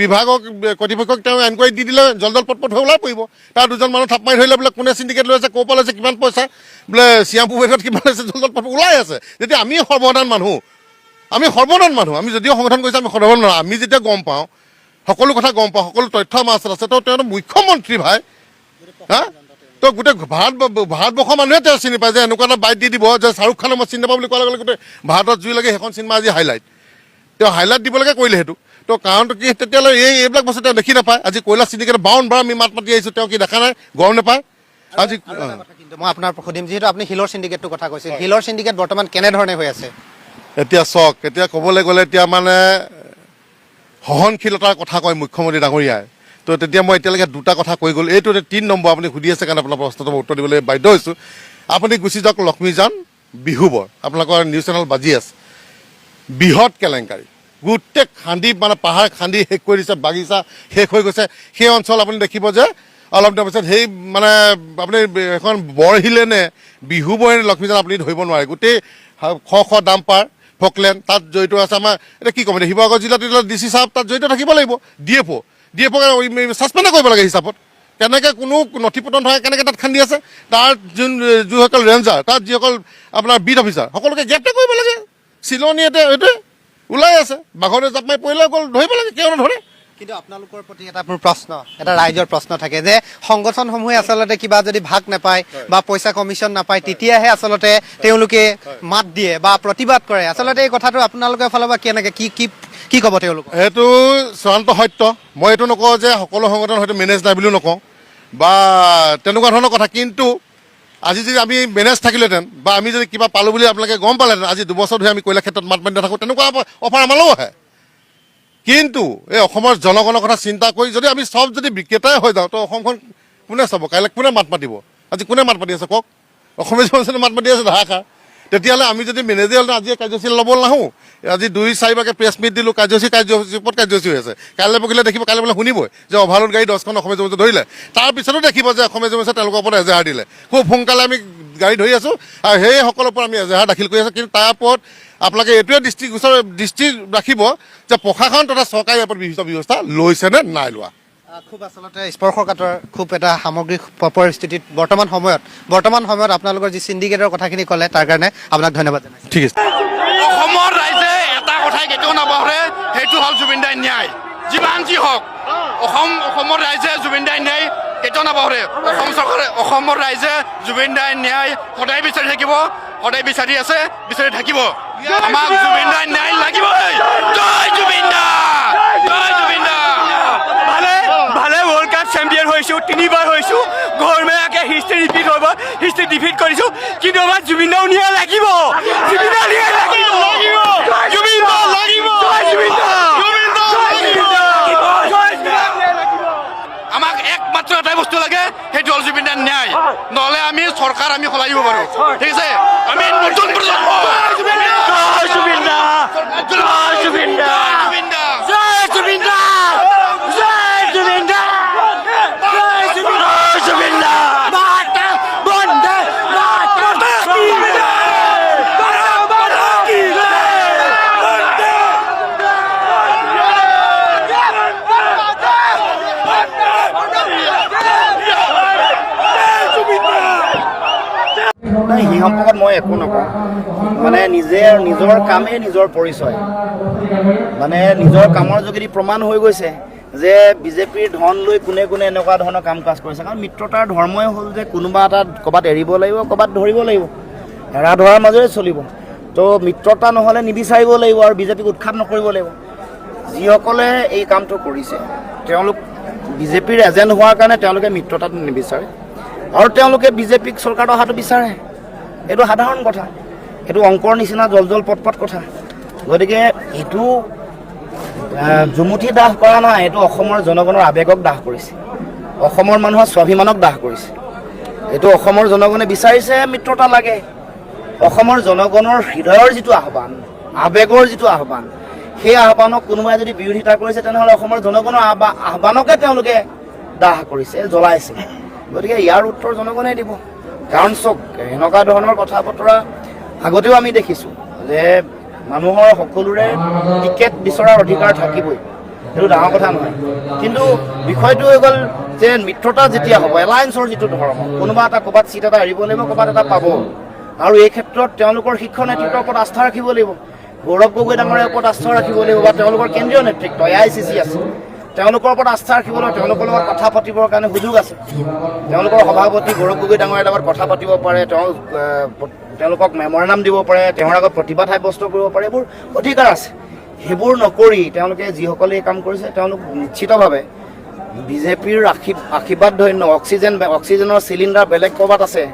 বিভাগক কৰ্তৃপক্ষক তেওঁ এনকুৱাৰী দি দিলে জল পটপট হৈ ওলাই পৰিব তাৰ 2জন মানুহ থাপ মাৰি ধৰিলে বোলে কোনে চিণ্ডিকেট লৈ আছে ক'ৰ পৰা লৈছে কিমান পইচা বোলে শ্ৰীৰামপুৰ বেগত কিমান লৈছে জল পটপট ওলাই আছে যেতিয়া আমি সৰ্বসাধাৰণ মানুহ আমি যদিও সংগঠন কৰিছোঁ আমি সৰ্বসাধাৰণ নহয় আমি যেতিয়া গম পাওঁ সকলো কথা গম পাওঁ সকলো তথ্য আমাৰ ওচৰত আছে তো তেওঁ মুখ্যমন্ত্ৰী ভাই হা তো গোটেই ভাৰতবৰ্ষৰ মানুহে তেওঁ চিনি পায় যে এনেকুৱা এটা বাইট দি দিব যে শ্বাহৰুখ খানে মই চিনি নাপাওঁ বুলি কোৱাৰ লগে লগে গোটেই ভাৰতত জুই লাগে সেইখন চিনেমা আজি হাইলাইট তেওঁ হাইলাইট দিবলৈকে কৰিলে সেইটো তো কাৰণটো কি তেতিয়াহ'লে এইবিলাক বস্তু তেওঁ দেখি নাপায় আজি কয়লা চিণ্ডিকেট 52 বাৰ আমি মাত মাতি আহিছোঁ তেওঁ কি দেখা নাই গম নাপায় আজি কিন্তু মই আপোনাৰ সুধিম যিহেতু আপুনি শিলৰ চিণ্ডিকেটটোৰ কথা কৈছিল শিলৰ চিণ্ডিকেট বৰ্তমান কেনেধৰণে হৈ আছে এতিয়া চাওক এতিয়া ক'বলৈ গ'লে এতিয়া মানে সহনশীলতাৰ কথা কয় মুখ্যমন্ত্ৰী ডাঙৰীয়াই তো তেতিয়া মই এতিয়ালৈকে 2টা কথা কৈ গ'ল এইটো 3 নম্বৰ আপুনি সুধি আছে কাৰণে আপোনাৰ প্ৰশ্নটো মই উত্তৰ দিবলৈ বাধ্য হৈছোঁ আপুনি গুচি যাওক লক্ষ্মীজান বিহুবৰ আপোনালোকৰ নিউজ চেনেল বাজি আছে বৃহৎ কেলেংকাৰী গোটেই খান্দি মানে পাহাৰ খান্দি শেষ কৰি দিছে বাগিচা শেষ হৈ গৈছে সেই অঞ্চল আপুনি দেখিব যে অলপ দিনৰ পিছত সেই মানে আপুনি এখন বৰশিলে নে বিহুবৰে লক্ষ্মীজান আপুনি ধৰিব নোৱাৰে গোটেই শ দাম্পাৰ ফকলেণ্ড তাত জড়িত আছে আমাৰ এতিয়া কি ক'ম এতিয়া শিৱসাগৰ জিলাত DC চাহাব তাত জড়িত থাকিব লাগিব DFO ছাছপেণ্ডে কৰিব লাগে হিচাপত কেনেকৈ কোনো নথিপত্ৰ নহয় কেনেকৈ তাত খান্দি আছে তাৰ যিসকল ৰেঞ্জাৰ তাত যিসকল আপোনাৰ বিট অফিচাৰ সকলোকে গ্ৰেপ্তাৰ কৰিব লাগে চিলনি এইটোৱে ওলাই আছে বাঘৰে জাপ মাৰি পৰিলে অকল ধৰিব লাগে কিয় নধৰে কিন্তু আপোনালোকৰ প্ৰতি এটা মোৰ প্ৰশ্ন এটা ৰাইজৰ প্ৰশ্ন থাকে যে সংগঠনসমূহে আচলতে কিবা যদি ভাগ নাপায় বা পইচা কমিশ্যন নাপায় তেতিয়াহে আচলতে তেওঁলোকে মাত দিয়ে বা প্ৰতিবাদ কৰে আচলতে এই কথাটো আপোনালোকৰ ফালৰ পৰা কেনেকৈ কি ক'ব তেওঁলোক সেইটো চূড়ান্ত সত্য মই এইটো নকওঁ যে সকলো সংগঠন হয়তো মেনেজ নাই বুলিও নকওঁ বা তেনেকুৱা ধৰণৰ কথা কিন্তু আজি যদি আমি মেনেজ থাকিলেহেঁতেন বা আমি যদি কিবা পালোঁ বুলি আপোনালোকে গম পালেহেঁতেন আজি 2 বছৰ ধৰি আমি কয়লা ক্ষেত্ৰত মাত মাতি নাথাকোঁ তেনেকুৱা অফাৰ আমালৈও আহে কিন্তু এই অসমৰ জনগণৰ কথা চিন্তা কৰি যদি আমি চব যদি বিক্ৰেতাই হৈ যাওঁ তো অসমখন কোনে চাব কাইলৈ কোনে মাত মাতিব আজি কোনে মাত মাতি আছে কওক অসমীয়া জনসাধাৰণে মাত মাতি আছে ধাৰাষাৰ তেতিয়াহ'লে আমি যদি মেনেজাৰ হ'লে আজি কাৰ্যসূচী ল'ব নাহোঁ আজি 2-4বাৰকৈ প্ৰেছ মিট দিলোঁ কাৰ্যসূচী ওপৰত কাৰ্যসূচী হৈ আছে কাইলৈ পৰহিলে দেখিব কাইলৈ বোলে শুনিবই যে অভাৰলোড গাড়ী 10খন অসমীয়া জনসাধাৰণে ধৰিলে তাৰপিছতো দেখিব যে অসমীয়া জনসাধাৰণে তেওঁলোকৰ ওপৰত এজাহাৰ দিলে খুব সোনকালে আমি গাড়ী ধৰি আছোঁ আৰু সেইসকলৰ ওপৰত আমি এজাহাৰ দাখিল কৰি আছোঁ কিন্তু তাৰ ওপৰত আপোনালোকে এইটোৱে দৃষ্টি ৰাখিব যে প্ৰশাসন তথা চৰকাৰে ইয়াৰ ওপৰত বিহিত ব্যৱস্থা লৈছে নে নাই লোৱা খুব আচলতে স্পৰ্শকাতৰ খুব এটা সামগ্ৰিক পৰিস্থিতিত বৰ্তমান সময়ত আপোনালোকৰ যি চিণ্ডিকেটৰ কথাখিনি ক'লে তাৰ কাৰণে আপোনাক ধন্যবাদ জনাইছোঁ ঠিক আছে অসমৰ ৰাইজে এটা কথাই কেতিয়াও নাপাহৰে সেইটো হ'ল জুবিন দাৰ ন্যায় যিমান যি হওক অসমৰ ৰাইজে জুবিন দাৰ ন্যায় কেতিয়াও নাপাহৰে অসমৰ ৰাইজে জুবিন দাৰ ন্যায় সদায় বিচাৰি থাকিব সদায় বিচাৰি আছে বিচাৰি থাকিব আমাক জুবিন দাৰ ন্যায় লাগিবই জয় জুবিন দা জয় জুবিন দা ভালে ৱৰ্ল্ড কাপ চেম্পিয়ন হৈছোঁ 3বাৰ হৈছোঁ ঘৰমেয়াকে হিষ্ট্ৰী ৰিপিট হ'ব হিষ্ট্ৰী ডিফিট কৰিছোঁ কিন্তু আমাৰ জুবিন দাও ন্যায় লাগিব জুবিন দা ন্যায় লাগিব জুবিন দা লাগিব জুবিন দা আমাক একমাত্ৰ এটাই বস্তু লাগে সেইটো হ'ল জুবিন দাৰ ন্যায় নহ'লে আমি চৰকাৰ আমি সলাই দিব পাৰোঁ ঠিক আছে আমি নতুন প্ৰজন্ম জয় জুবিন দা জয় জুবিন দা জয় জুবিন দা জয় জুবিন দা জয় জুবিন দা মাতা বন্দে মাতা সি সম্পৰ্কত মই একো নকওঁ মানে নিজৰ কামেই নিজৰ পৰিচয় মানে নিজৰ কামৰ যোগেদি প্ৰমাণ হৈ গৈছে যে বিজেপিৰ ধন লৈ কোনে কোনে এনেকুৱা ধৰণৰ কাম কাজ কৰিছে কাৰণ মিত্ৰতাৰ ধৰ্মই হ'ল যে কোনোবা এটা ক'ৰবাত এৰিব লাগিব ক'ৰবাত ধৰিব লাগিব এৰা ধৰাৰ মাজেৰে চলিব তো মিত্ৰতা নহ'লে নিবিচাৰিব লাগিব আৰু বিজেপিক উৎখাত নকৰিব লাগিব যিসকলে এই কামটো কৰিছে তেওঁলোক বিজেপিৰ এজেণ্ট হোৱাৰ কাৰণে তেওঁলোকে মিত্ৰতাটো নিবিচাৰে আৰু তেওঁলোকে বিজেপিক চৰকাৰত অহাটো বিচাৰে এইটো সাধাৰণ কথা এইটো অংকৰ নিচিনা জল পট কথা গতিকে এইটো জুমুঠি দাহ কৰা নাই এইটো অসমৰ জনগণৰ আৱেগক দাহ কৰিছে অসমৰ মানুহৰ স্বাভিমানক দাহ কৰিছে এইটো অসমৰ জনগণে বিচাৰিছে মিত্ৰতা লাগে অসমৰ জনগণৰ হৃদয়ৰ যিটো আহ্বান আৱেগৰ যিটো আহ্বান সেই আহ্বানক কোনোবাই যদি বিৰোধিতা কৰিছে তেনেহ'লে অসমৰ জনগণৰ আহ্বানকে তেওঁলোকে দাহ কৰিছে জ্বলাইছে গতিকে ইয়াৰ উত্তৰ জনগণে দিব কাৰণ চাওক এনেকুৱা ধৰণৰ কথা বতৰা আগতেও আমি দেখিছোঁ যে মানুহৰ সকলোৰে টিকেট বিচৰাৰ অধিকাৰ থাকিবই এইটো ডাঙৰ কথা নহয় কিন্তু বিষয়টো হৈ গ'ল যে মিত্ৰতা যেতিয়া হ'ব এলায়েন্সৰ যিটো ধৰ্ম কোনোবা এটা ক'ৰবাত চিট এটা এৰিব লাগিব ক'ৰবাত এটা পাব আৰু এই ক্ষেত্ৰত তেওঁলোকৰ শীৰ্ষ নেতৃত্বৰ ওপৰত আস্থা ৰাখিব লাগিব গৌৰৱ গগৈ ডাঙৰীয়াৰ ওপৰত আস্থা ৰাখিব লাগিব বা তেওঁলোকৰ কেন্দ্ৰীয় নেতৃত্ব AICC আছে তেওঁলোকৰ ওপৰত আস্থা ৰাখিব লাগিব তেওঁলোকৰ লগত কথা পাতিবৰ কাৰণে সুযোগ আছে তেওঁলোকৰ সভাপতি গৌৰৱ গগৈ ডাঙৰীয়াৰ লগত কথা পাতিব পাৰে তেওঁলোকক মেমৰেণ্ডাম দিব পাৰে তেওঁৰ আগত প্ৰতিবাদ সাব্যস্ত কৰিব পাৰে এইবোৰ অধিকাৰ আছে সেইবোৰ নকৰি তেওঁলোকে যিসকলে এই কাম কৰিছে তেওঁলোক নিশ্চিতভাৱে বিজেপিৰ আশীৰ্বাদ ধন্য অক্সিজেনৰ চিলিণ্ডাৰ বেলেগ ক'ৰবাত আছে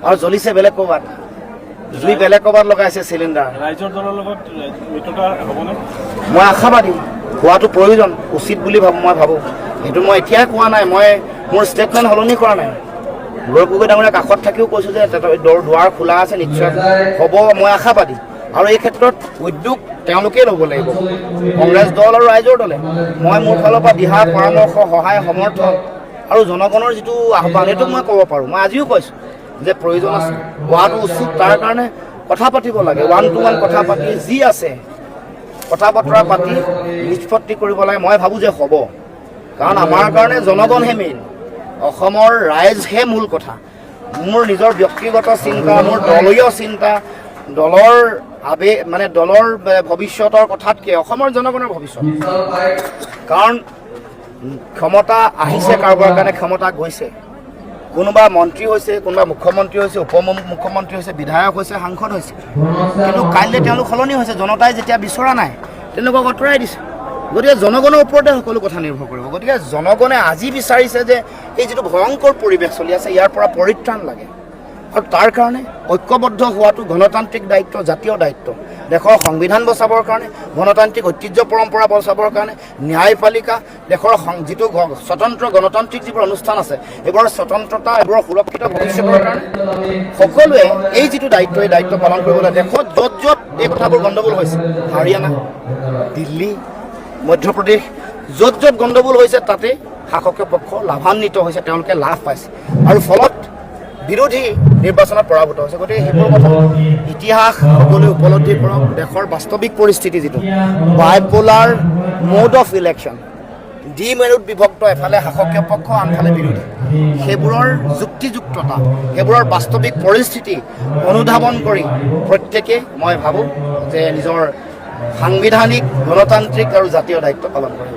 আৰু জ্বলিছে বেলেগ ক'ৰবাত জুই বেলেগ ক'ৰবাত লগাইছে চিলিণ্ডাৰ ৰাইজৰ দলৰ লগত মিত্ৰতা হ'বনে মই আশাবাদী হোৱাটো প্ৰয়োজন উচিত বুলি মই ভাবোঁ সেইটো মই এতিয়াই কোৱা নাই মই মোৰ ষ্টেটমেণ্ট সলনি কৰা নাই গৌৰৱ গগৈ ডাঙৰীয়া কাষত থাকিও কৈছোঁ যে দুৱাৰ খোলা আছে নিশ্চয় হ'ব মই আশাবাদী আৰু এই ক্ষেত্ৰত উদ্যোগ তেওঁলোকেই ল'ব লাগিব কংগ্ৰেছ দল আৰু ৰাইজৰ দলে মই মোৰ ফালৰ পৰা দিহা পৰামৰ্শ সহায় সমৰ্থন আৰু জনগণৰ যিটো আহ্বান এইটো মই ক'ব পাৰোঁ মই আজিও কৈছোঁ যে প্ৰয়োজন আছে হোৱাটো উচিত তাৰ কাৰণে কথা পাতিব লাগে, 1-to-1 কথা পাতি যি আছে কথা বতৰা পাতি নিষ্পত্তি কৰিব লাগে। মই ভাবোঁ যে হ'ব, কাৰণ আমাৰ কাৰণে জনগণহে মেইন, অসমৰ ৰাইজহে মূল কথা। মোৰ নিজৰ ব্যক্তিগত চিন্তা, মোৰ দলীয় চিন্তা, দলৰ মানে দলৰ ভৱিষ্যতৰ কথাতকৈ অসমৰ জনগণৰ ভৱিষ্যত। কাৰণ ক্ষমতা আহিছে কাৰোবাৰ কাৰণে, ক্ষমতা গৈছে। কোনোবা মন্ত্ৰী হৈছে, কোনোবা মুখ্যমন্ত্ৰী হৈছে, উপ মুখ্যমন্ত্ৰী হৈছে, বিধায়ক হৈছে, সাংসদ হৈছে, কিন্তু কাইলৈ তেওঁলোক সলনি হৈছে। জনতাই যেতিয়া বিচৰা নাই তেওঁলোকক আঁতৰাই দিছে। গতিকে জনগণৰ ওপৰতে সকলো কথা নিৰ্ভৰ কৰিব। গতিকে জনগণে আজি বিচাৰিছে যে এই যিটো ভয়ংকৰ পৰিৱেশ চলি আছে ইয়াৰ পৰা পৰিত্ৰাণ লাগে, আৰু তাৰ কাৰণে ঐক্যবদ্ধ হোৱাটো গণতান্ত্ৰিক দায়িত্ব, জাতীয় দায়িত্ব। দেশৰ সংবিধান বচাবৰ কাৰণে, গণতান্ত্ৰিক ঐতিহ্য পৰম্পৰা বচাবৰ কাৰণে, ন্যায়পালিকা, দেশৰ যিটো স্বতন্ত্ৰ গণতান্ত্ৰিক যিবোৰ অনুষ্ঠান আছে এইবোৰৰ স্বতন্ত্ৰতা, এইবোৰৰ সুৰক্ষিত ভৱিষ্যতৰ কাৰণে সকলোৱে এই যিটো দায়িত্ব, এই দায়িত্ব পালন কৰিবলৈ দেশত য'ত য'ত এই কথাবোৰ গণ্ডগোল হৈছে, হাৰিয়ানা, দিল্লী, মধ্যপ্ৰদেশ, য'ত য'ত গণ্ডগোল হৈছে তাতে শাসকীয় পক্ষ লাভান্বিত হৈছে, তেওঁলোকে লাভ পাইছে, আৰু ফলত বিৰোধী নিৰ্বাচনত পৰাভূত হৈছে। গতিকে সেইবোৰ কথা ইতিহাস সকলোৱে উপলব্ধি কৰক। দেশৰ বাস্তৱিক পৰিস্থিতি যিটো বাইপোলাৰ মোড অফ ইলেকশ্যন, মেৰুত বিভক্ত, এফালে শাসকীয় পক্ষ, আনফালে বিৰোধী, সেইবোৰৰ যুক্তিযুক্ততা, সেইবোৰৰ বাস্তৱিক পৰিস্থিতি অনুধাৱন কৰি প্ৰত্যেকে মই ভাবোঁ যে নিজৰ সাংবিধানিক, গণতান্ত্ৰিক আৰু জাতীয় দায়িত্ব পালন কৰিব।